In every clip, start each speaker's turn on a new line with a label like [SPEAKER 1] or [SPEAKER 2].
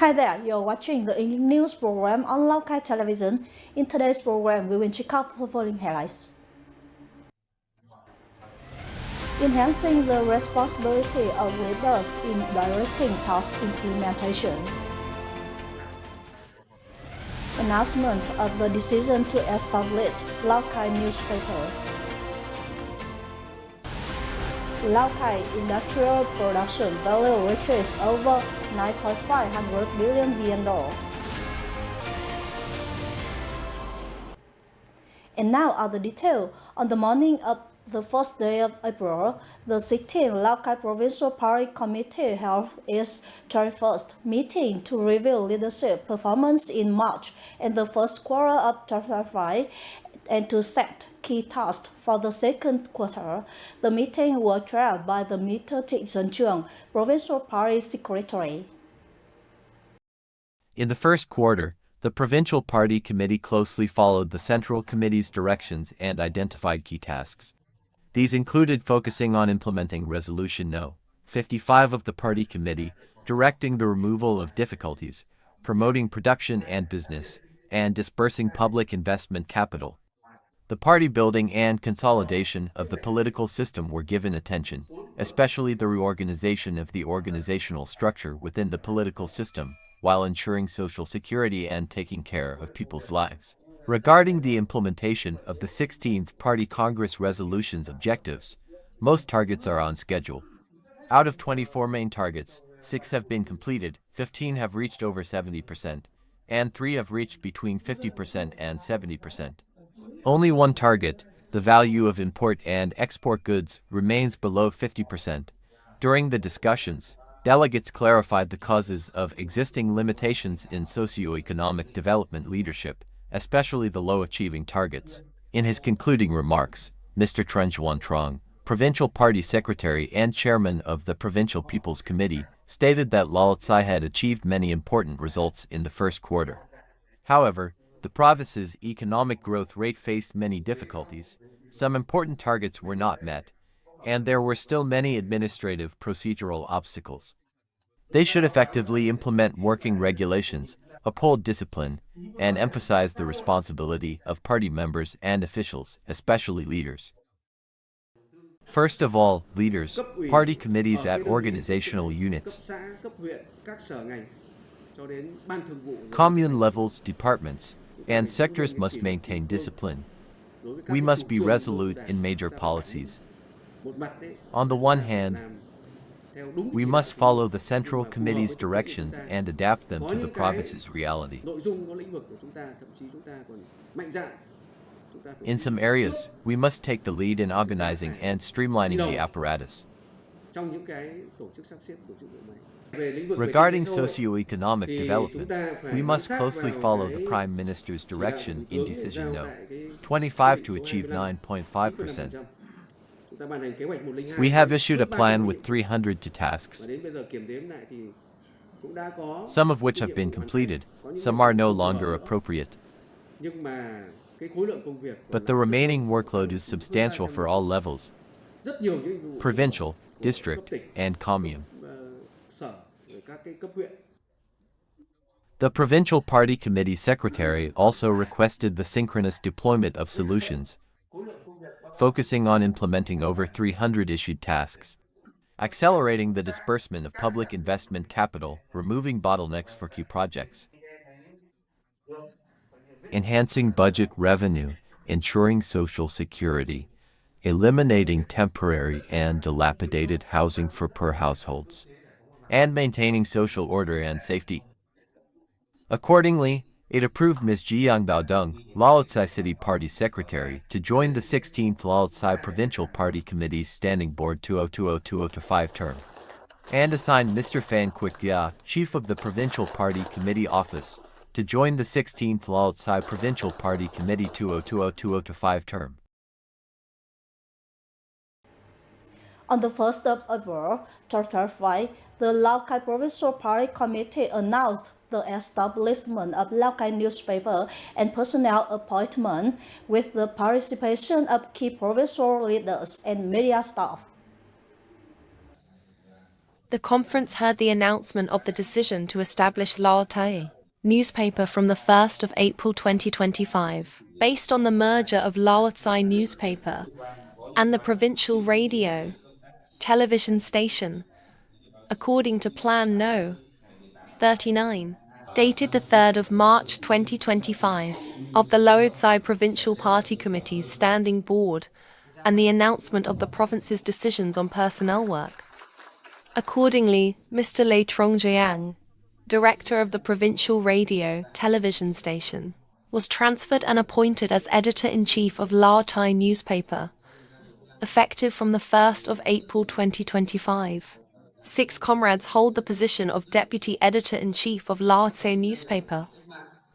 [SPEAKER 1] Hi there, you're watching the English news program on Lào Cai television. In today's program, we will check out the following highlights. Enhancing the responsibility of leaders in directing task implementation. Announcement of the decision to establish Lào Cai newspaper. Lào Cai industrial production value reaches over 9.5 billion VN dollar. And now are the details. On the morning of the first day of April, the 16th Lào Cai Provincial Party Committee held its 31st meeting to review leadership performance in March and the first quarter of 2025 and to set key tasks for the second quarter. The meeting was chaired by the Mr. Truyền, Provincial Party Secretary.
[SPEAKER 2] In the first quarter, the Provincial Party Committee closely followed the Central Committee's directions and identified key tasks. These included focusing on implementing Resolution No. 55 of the Party Committee, directing the removal of difficulties, promoting production and business, and dispersing public investment capital. The party building and consolidation of the political system were given attention, especially the reorganization of the organizational structure within the political system, while ensuring social security and taking care of people's lives. Regarding the implementation of the 16th Party Congress resolution's objectives, most targets are on schedule. Out of 24 main targets, 6 have been completed, 15 have reached over 70%, and 3 have reached between 50% and 70%. Only one target, the value of import and export goods, remains below 50%. During the discussions, delegates clarified the causes of existing limitations in socio-economic development leadership, especially the low-achieving targets. In his concluding remarks, Mr. Truyền Trong, Provincial Party Secretary and Chairman of the Provincial People's Committee, stated that Lào Cai had achieved many important results in the first quarter. However, the province's economic growth rate faced many difficulties, some important targets were not met, and there were still many administrative procedural obstacles. They should effectively implement working regulations, uphold discipline, and emphasize the responsibility of party members and officials, especially leaders. First of all, leaders, party committees at organizational units, commune levels, departments, and sectors must maintain discipline. We must be resolute in major policies. On the one hand, we must follow the Central Committee's directions and adapt them to the province's reality. In some areas, we must take the lead in organizing and streamlining the apparatus. Regarding socio-economic development, we must closely follow the Prime Minister's direction in Decision No. 25 to achieve 9.5%. We have issued a plan with 302 tasks, some of which have been completed, some are no longer appropriate. But the remaining workload is substantial for all levels, provincial, district, and commune. The Provincial Party Committee Secretary also requested the synchronous deployment of solutions, focusing on implementing over 300 issued tasks, accelerating the disbursement of public investment capital, removing bottlenecks for key projects, enhancing budget revenue, ensuring social security, eliminating temporary and dilapidated housing for poor households, and maintaining social order and safety. Accordingly, it approved Ms. Jiang Baodong, Lào Cai City Party Secretary, to join the 16th Lào Cai Provincial Party Committee's Standing Board 2020-2025 term, and assigned Mr. Phan Quoc Gia, Chief of the Provincial Party Committee Office, to join the 16th Lào Cai Provincial Party Committee 2020-2025 term.
[SPEAKER 1] On the 1st of April 2025, the Lào Cai Provincial Party Committee announced the establishment of Lào Cai newspaper and personnel appointment with the participation of key provincial leaders and media staff.
[SPEAKER 3] The conference heard the announcement of the decision to establish Lào Cai newspaper from the 1st of April 2025, based on the merger of Lào Cai newspaper and the provincial radio television station, according to Plan No. 39, dated the 3rd of March 2025, of the Lào Cai Provincial Party Committee's Standing Board and the announcement of the province's decisions on personnel work. Accordingly, Mr. Lê Trong Giang, director of the provincial radio television station, was transferred and appointed as editor-in-chief of Lào Cai newspaper, effective from the 1st of April 2025. 6 comrades hold the position of deputy editor-in-chief of Lào Cai newspaper.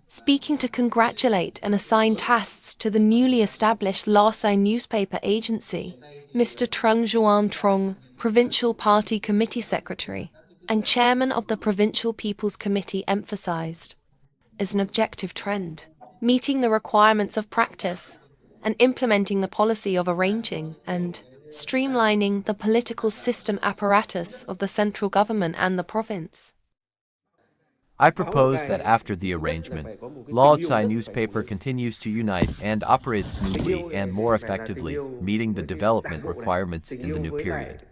[SPEAKER 3] Speaking to congratulate and assign tasks to the newly established Lào Cai newspaper agency, Mr. Trung Duan Trong, Provincial Party Committee Secretary and Chairman of the Provincial People's Committee, emphasized, as an objective trend, meeting the requirements of practice and implementing the policy of arranging and streamlining the political system apparatus of the central government and the province.
[SPEAKER 2] I propose that after the arrangement, Lào Cai newspaper continues to unite and operate smoothly and more effectively, meeting the development requirements in the new period.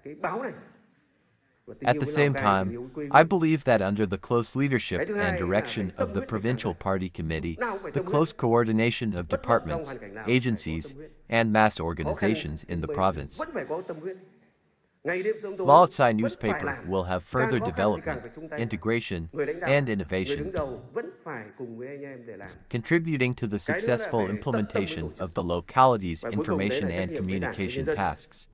[SPEAKER 2] At the same time, I believe that under the close leadership and direction of the Provincial Party Committee, the close coordination of departments, agencies, and mass organizations in the province, Lào Cai newspaper will have further development, integration, and innovation, contributing to the successful implementation of the locality's information and communication tasks.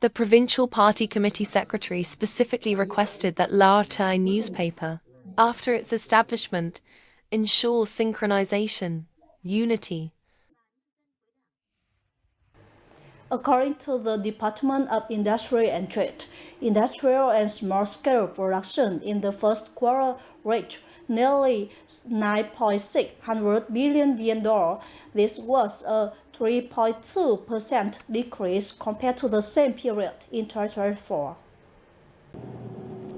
[SPEAKER 3] The Provincial Party Committee Secretary specifically requested that Lào Cai newspaper, after its establishment, ensure synchronization, unity.
[SPEAKER 1] According to the Department of Industry and Trade, industrial and small-scale production in the first quarter reached nearly 9.6 billion VN. This was a 3.2% decrease compared to the same period in 2024.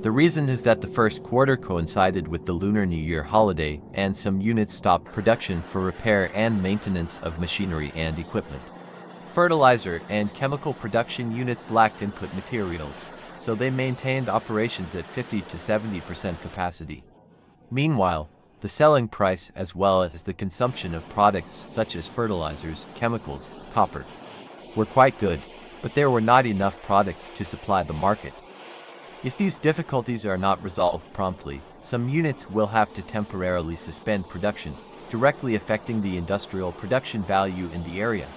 [SPEAKER 2] The reason is that the first quarter coincided with the Lunar New Year holiday and some units stopped production for repair and maintenance of machinery and equipment. Fertilizer and chemical production units lacked input materials, so they maintained operations at 50 to 70% capacity. Meanwhile, the selling price as well as the consumption of products such as fertilizers, chemicals, copper, were quite good, but there were not enough products to supply the market. If these difficulties are not resolved promptly, some units will have to temporarily suspend production, directly affecting the industrial production value in the area.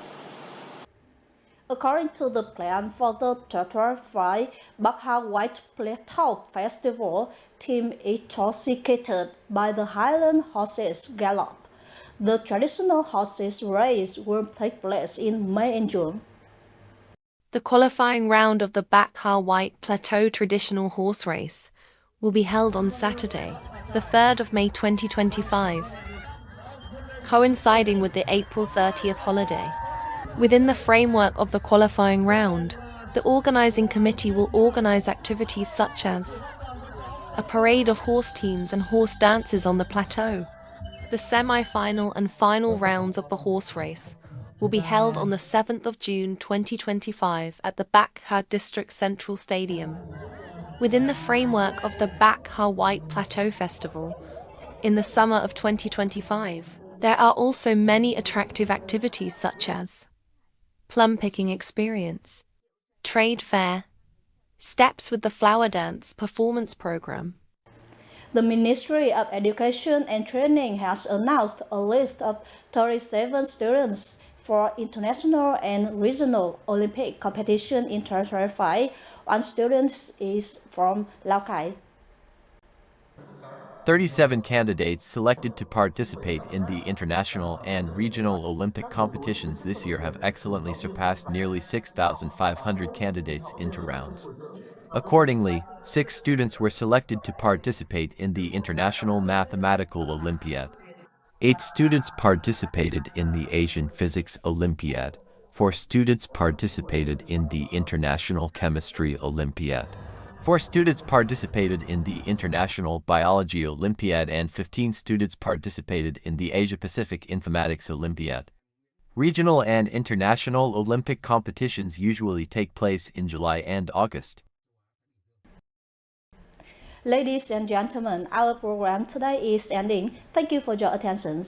[SPEAKER 1] According to the plan for the 2025 Bắc Hà White Plateau Festival, theme intoxicated by the Highland Horses Gallop. The traditional horses race will take place in May and June.
[SPEAKER 3] The qualifying round of the Bắc Hà White Plateau traditional horse race will be held on Saturday, the 3rd of May 2025, coinciding with the April 30th holiday. Within the framework of the qualifying round, the organizing committee will organize activities such as a parade of horse teams and horse dances on the plateau. The semi-final and final rounds of the horse race will be held on the 7th of June 2025 at the Bắc Hà District Central Stadium. Within the framework of the Bắc Hà White Plateau Festival, in the summer of 2025, there are also many attractive activities such as plum picking experience, trade fair, steps with the flower dance performance program.
[SPEAKER 1] The Ministry of Education and Training has announced a list of 37 students for international and regional Olympic competition in 2025. One student is from Lào Cai.
[SPEAKER 2] 37 candidates selected to participate in the international and regional Olympic competitions this year have excellently surpassed nearly 6,500 candidates into rounds. Accordingly, 6 students were selected to participate in the International Mathematical Olympiad. 8 students participated in the Asian Physics Olympiad. 4 students participated in the International Chemistry Olympiad. 4 students participated in the International Biology Olympiad and 15 students participated in the Asia-Pacific Informatics Olympiad. Regional and international Olympic competitions usually take place in July and August.
[SPEAKER 1] Ladies and gentlemen, our program today is ending. Thank you for your attention.